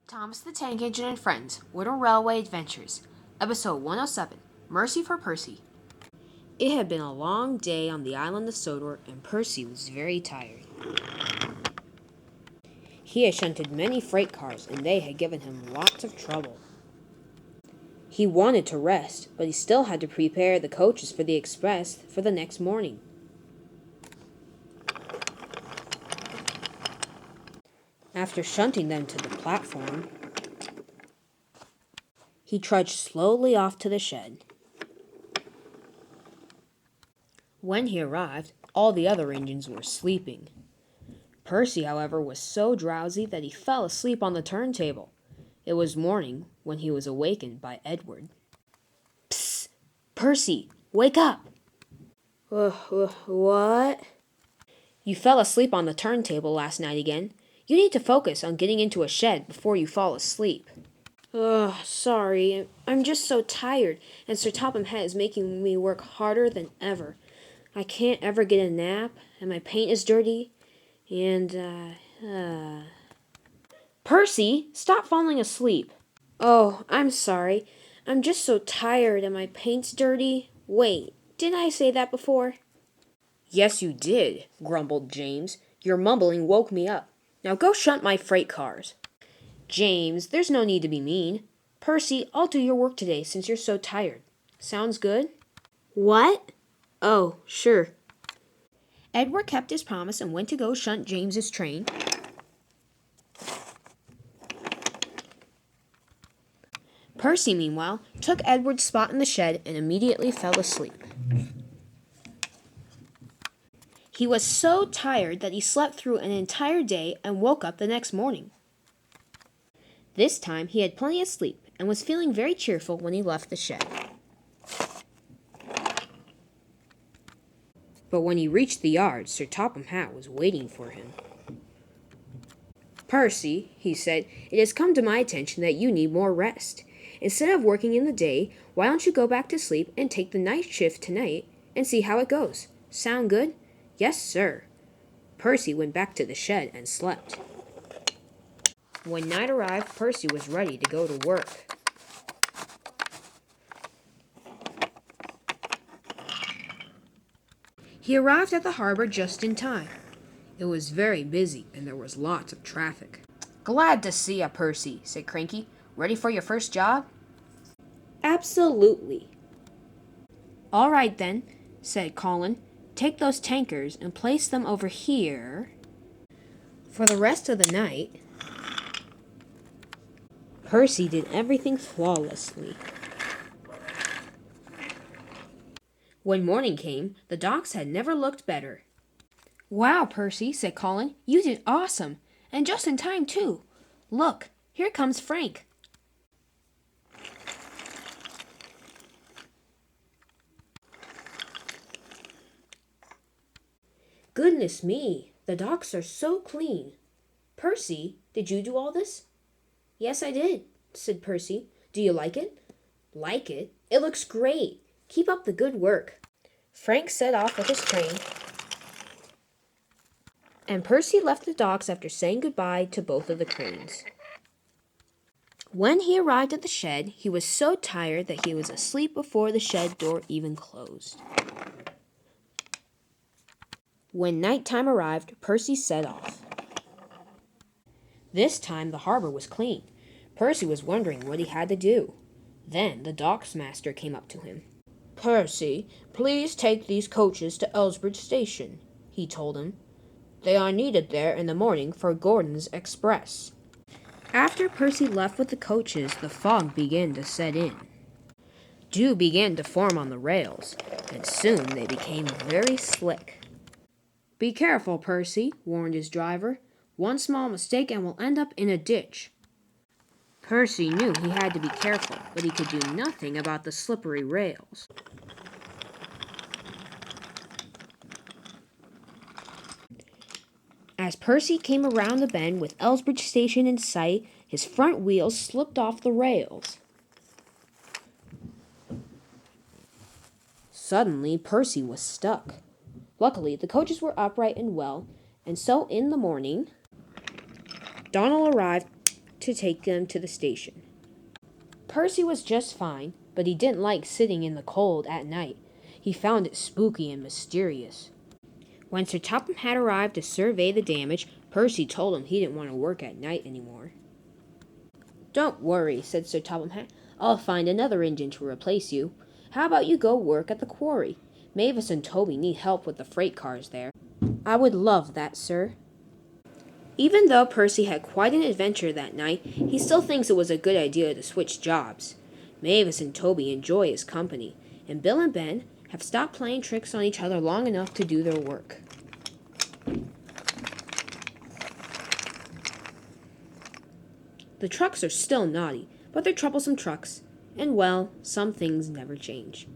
Thomas the Tank Engine and Friends, Wooden Railway Adventures, Episode 107, Mercy for Percy. It had been a long day on the island of Sodor, and Percy was very tired. He had shunted many freight cars, and they had given him lots of trouble. He wanted to rest, but he still had to prepare the coaches for the express for the next morning. After shunting them to the platform, he trudged slowly off to the shed. When he arrived, all the other engines were sleeping. Percy, however, was so drowsy that he fell asleep on the turntable. It was morning when he was awakened by Edward. "Psst! Percy, wake up!" What? "You fell asleep on the turntable last night again. You need to focus on getting into a shed before you fall asleep." Sorry. I'm just so tired, and Sir Topham Hatt is making me work harder than ever. I can't ever get a nap, and my paint is dirty, and, Percy, stop falling asleep. Oh, I'm sorry. I'm just so tired, and my paint's dirty. Wait, didn't I say that before? Yes, you did, grumbled James. Your mumbling woke me up. Now go shunt my freight cars. James, there's no need to be mean. Percy, I'll do your work today since you're so tired. Sounds good? What? Oh, sure. Edward kept his promise and went to go shunt James's train. Percy, meanwhile, took Edward's spot in the shed and immediately fell asleep. He was so tired that he slept through an entire day and woke up the next morning. This time he had plenty of sleep and was feeling very cheerful when he left the shed. But when he reached the yard, Sir Topham Hatt was waiting for him. "Percy," he said, "it has come to my attention that you need more rest. Instead of working in the day, why don't you go back to sleep and take the night shift tonight and see how it goes? Sound good?" "Yes, sir." Percy went back to the shed and slept. When night arrived, Percy was ready to go to work. He arrived at the harbor just in time. It was very busy, and there was lots of traffic. "Glad to see ya, Percy," said Cranky. "Ready for your first job?" "Absolutely." "All right, then," said Colin. "Take those tankers and place them over here." For the rest of the night, Percy did everything flawlessly. When morning came, the docks had never looked better. "Wow, Percy," said Colin. "You did awesome. And just in time, too. Look, here comes Frank." "Goodness me, the docks are so clean. Percy, did you do all this?" "Yes, I did," said Percy. "Do you like it?" "Like it? It looks great. Keep up the good work." Frank set off with his train, and Percy left the docks after saying goodbye to both of the cranes. When he arrived at the shed, he was so tired that he was asleep before the shed door even closed. When nighttime arrived, Percy set off. This time the harbor was clean. Percy was wondering what he had to do. Then the docks master came up to him. "Percy, please take these coaches to Elsbridge Station," he told him. "They are needed there in the morning for Gordon's express." After Percy left with the coaches, the fog began to set in. Dew began to form on the rails, and soon they became very slick. "Be careful, Percy," warned his driver. "One small mistake and we'll end up in a ditch." Percy knew he had to be careful, but he could do nothing about the slippery rails. As Percy came around the bend with Elsbridge Station in sight, his front wheels slipped off the rails. Suddenly, Percy was stuck. Luckily, the coaches were upright and well, and so in the morning, Donald arrived to take them to the station. Percy was just fine, but he didn't like sitting in the cold at night. He found it spooky and mysterious. When Sir Topham had arrived to survey the damage, Percy told him he didn't want to work at night anymore. "Don't worry," said Sir Topham Hatt. "I'll find another engine to replace you. How about you go work at the quarry? Mavis and Toby need help with the freight cars there." "I would love that, sir." Even though Percy had quite an adventure that night, he still thinks it was a good idea to switch jobs. Mavis and Toby enjoy his company, and Bill and Ben have stopped playing tricks on each other long enough to do their work. The trucks are still naughty, but they're troublesome trucks, and well, some things never change.